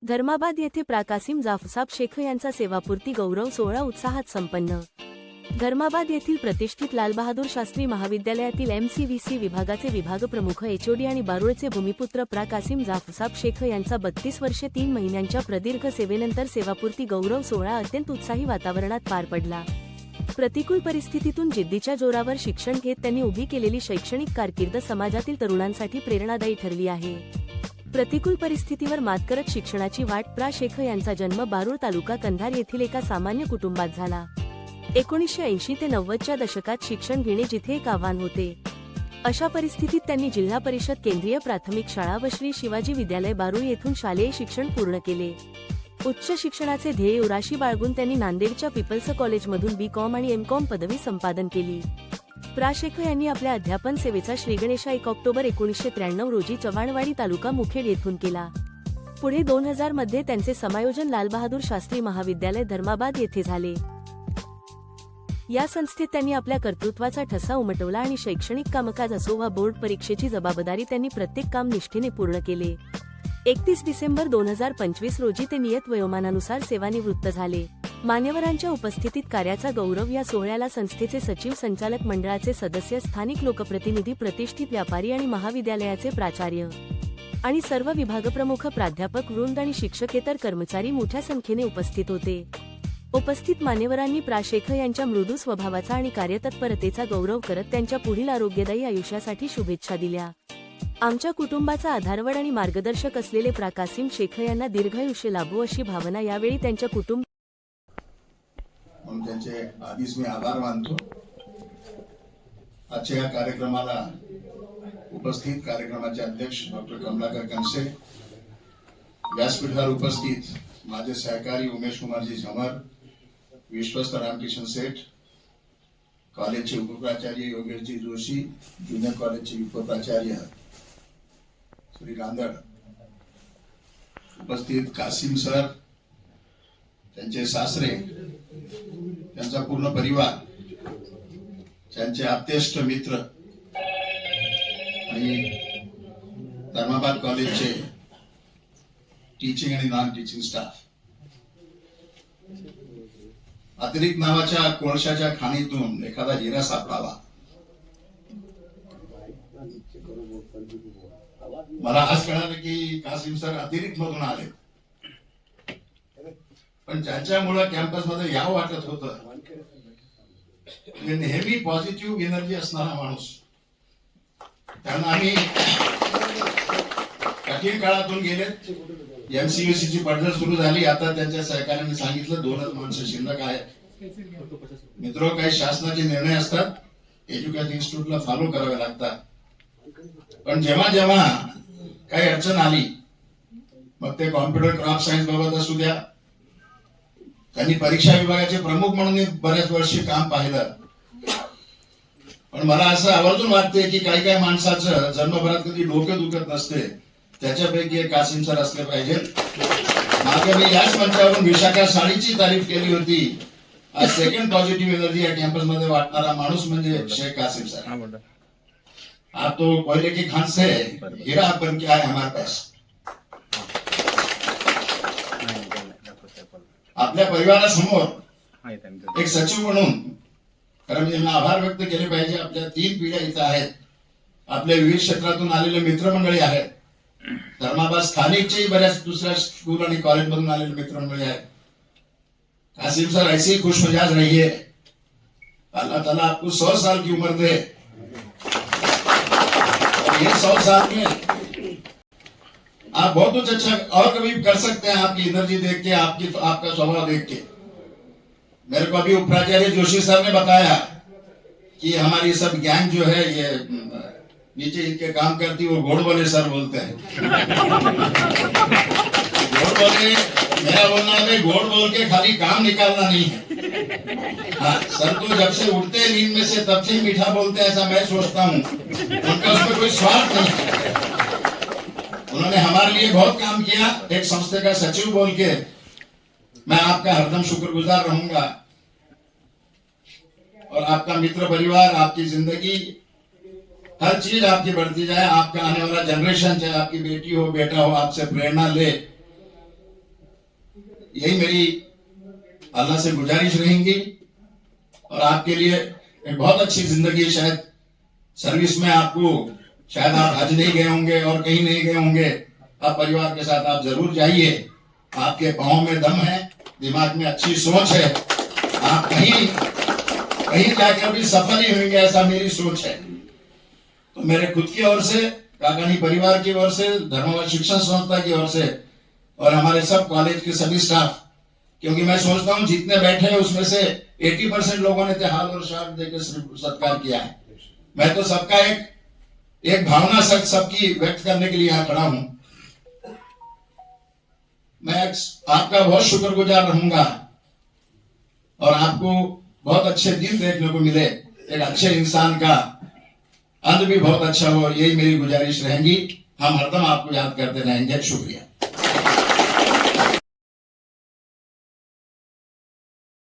धर्माबाद येथे प्राकासिम जाफसाब शेख यांचा सेवापूर्ती गौरव सोहळा उत्साहात संपन्न। धर्माबाद येथील प्रतिष्ठित लालबहादूर शास्त्री महाविद्यालयातील MCVC विभागाचे विभाग प्रमुख HOD आणि बारूळचे भूमिपुत्र प्राकासिम जाफसाब शेख यांचा 32 वर्षे 3 महिन्यांच्या प्रदीर्घ सेवेनंतर सेवापूर्ती गौरव सोहळा अत्यंत उत्साही वातावरणात पार पडला। प्रतिकूल परिस्थितीतून जिद्दीच्या जोरावर शिक्षण घेत त्यांनी उभी केलेली शैक्षणिक कारकीर्द समाजातील तरुणांसाठी प्रेरणादायी ठरली आहे। प्रतिकूल परिस्थितीवर मात करत शिक्षणाची वाट प्रा. शेख यांचा जन्म बारूळ तालुका कंधार येथील एका सामान्य कुटुंबात झाला। 1980 ते 90च्या दशकात शिक्षण घेणे जिथे एक आव्हान होते, अशा परिस्थितीत त्यांनी जिल्हा परिषद केंद्रीय प्राथमिक शाळा व श्री शिवाजी विद्यालय बारूळ येथून शालेय शिक्षण पूर्ण केले। उच्च शिक्षणाचे ध्येय उराशी बाळगून त्यांनी नांदेडच्या पीपल्स कॉलेजमधून BCom आणि MCom पदवी संपादन केली। प्रा. शेख यांनी आपल्या अध्यापन सेवेचा श्रीगणेशा 1 ऑक्टोबर 1993 रोजी चव्हाणवाडी तालुका मुखेड येथून केला। पुढे 2000 मध्ये त्यांचे समायोजन लालबहादूर शास्त्री महाविद्यालय धर्माबाद येथे झाले। या संस्थेत त्यांनी आपल्या कर्तृत्वाचा ठसा उमटवला आणि शैक्षणिक कामकाज असो वा बोर्ड परीक्षेची जबाबदारी त्यांनी प्रत्येक काम निष्ठेने पूर्ण केले। 31 डिसेंबर 2025 रोजी ते नियत वयोमानानुसार सेवानिवृत्त झाले। मान्यवरांच्या उपस्थितीत कार्याचा गौरव या सोहळ्याला संस्थेचे सचिव, संचालक मंडळाचे सदस्य, स्थानिक लोकप्रतिनिधी, प्रतिष्ठित व्यापारी आणि महाविद्यालयाचे प्राचार्य आणि सर्व विभागप्रमुख, प्राध्यापक वृंद आणि शिक्षकेतर कर्मचारी मोठ्या संख्येने उपस्थित होते। उपस्थित मान्यवरांनी प्रा. शेख यांच्या मृदू स्वभावाचा आणि कार्यतत्परतेचा गौरव करत त्यांच्या पुढील आरोग्यदायी आयुष्यासाठी शुभेच्छा दिल्या। आमच्या कुटुंबाचा आधारवड आणि मार्गदर्शक असलेले प्राकासिम शेख यांना दीर्घायुष्य लाभो अशी भावना यावेळी त्यांच्या कुटुंब म्हणून त्यांचे आधीच मी आभार मानतो। आजच्या या कार्यक्रमाला उपस्थित कार्यक्रमाचे अध्यक्ष डॉक्टर कमलाकर कनसे, व्यासपीठावर उपस्थित माझे सहकारी उमेश कुमारजी झमर, विश्वस्त रामकिशन सेठ, कॉलेजचे उपप्राचार्य योगेशजी जोशी, ज्युनियर कॉलेजचे उपप्राचार्य श्री गांधळ, उपस्थित कासिम सर, त्यांचे सासरे, त्यांचा पूर्ण परिवार, त्यांचे आप्तेष्ट मित्र आणि धर्माबाद कॉलेजचे टीचिंग आणि नॉन टीचिंग स्टाफ। अतिरिक्त नावाच्या कोळशाच्या खाणीतून एखादा हिरा सापडावा, मला आज कळालं की कासिम सर अतिरिक्त मधून आले, पण ज्याच्यामुळे कॅम्पस मध्ये यावं वाटत होतं, नेहमी पॉझिटिव्ह एनर्जी असणारा माणूस। त्यांना आम्ही कठीण काळातून गेले। MCVC ची पडझड सुरू झाली, आता त्यांच्या सहकार्याने सांगितलं 2च माणसं शिल्लक आहेत। मित्रो, काही शासनाचे निर्णय असतात, एज्युकेशन इन्स्टिट्यूटला फॉलो करावे लागतात, पण जेव्हा जेव्हा काही अडचण आली, मग ते कॉम्प्युटर क्रॉप सायन्स बाबत असू द्या, त्यांनी परीक्षा विभागाचे प्रमुख म्हणून बऱ्याच वर्षी काम पाहिलं, पण मला असं आवर्जून वाटते की काही काही माणसाचं जन्मभरात कधी डोकं दुखत नसते, त्याच्यापैकी एक कासिम सर असले पाहिजे। मागे मी याच मंचावरून विशाखा साडीची तारीफ केली होती। आज सेकंड पॉझिटिव्ह एनर्जी या कॅम्पस मध्ये वाटणारा माणूस म्हणजे शेख कासिम सर। आप तो कोयले की खान से हीरा बन के आए हमारे पास। आपल्या परिवारासमोर एक सचिव म्हणून कारण यांना आभार व्यक्त केले पाहिजे। आपल्या 3 पिढ्या इथं आहेत, आपल्या विविध क्षेत्रातून आलेले मित्रमंडळी आहेत, धर्माबाद स्थानिकचेही बऱ्याच दुसऱ्या स्कूल आणि कॉलेज मधून आलेले मित्रमंडळी आहेत। कासिम सर, ऐसे ही खुश मिजाज रहिए, अल्लाह ताला आपको 100 साल की उम्र दे। ये 100 साल में आप बहुत कुछ अच्छा और कभी कर सकते हैं। आपकी एनर्जी देख के, आपका स्वभाव देख के मेरे को अभी उपप्राचार्य जोशी सर ने बताया कि हमारी सब गैंग जो है ये नीचे इनके काम करती, वो घोड़ बोले सर बोलते हैं। घोड़ बोले, मेरा बोलना है घोड़ बोल के खाली काम निकालना नहीं है। हाँ, सर तो जब से उठते हैं नींद में से तब से मीठा बोलते हैं, ऐसा मैं सोचता हूँ। उनका उसमें कोई स्वार्थ नहीं। उन्होंने हमारे लिए बहुत काम किया। एक संस्था का सचिव बोल के मैं आपका हरदम शुक्रगुजार रहूंगा, और आपका मित्र परिवार, आपकी जिंदगी, हर चीज आपकी बढ़ती जाए। आपका आने वाला जनरेशन, चाहे आपकी बेटी हो बेटा हो, आपसे प्रेरणा ले। यही मेरी अल्लाह से गुजारिश रहेंगी और आपके लिए एक बहुत अच्छी जिंदगी, शायद सर्विस में आपको, शायद आप हज नहीं गए होंगे और कहीं नहीं गए होंगे, आप परिवार के साथ आप जरूर जाइए। आपके पाँव में दम है, दिमाग में अच्छी सोच है, आप कहीं कहीं जाकर भी सफल ही होंगे, ऐसा मेरी सोच है। तो मेरे खुद की ओर से, काकानी परिवार की ओर से, धर्मवाद शिक्षण संस्था की ओर से और हमारे सब कॉलेज के सभी स्टाफ, क्योंकि मैं सोचता हूं जितने बैठे हैं उसमें से 80% लोगों ने हाल और शार्ट देकर सत्कार किया है। मैं तो सबका एक भावना सबकी व्यक्त करने के लिए यहाँ खड़ा हूं। मैं आपका बहुत शुक्रगुजार रहूंगा और आपको बहुत अच्छे दिन देखने को मिले, एक अच्छे इंसान का अंत भी बहुत अच्छा हो, यही मेरी गुजारिश रहेगी। हम हरदम आपको याद करते रहेंगे। शुक्रिया।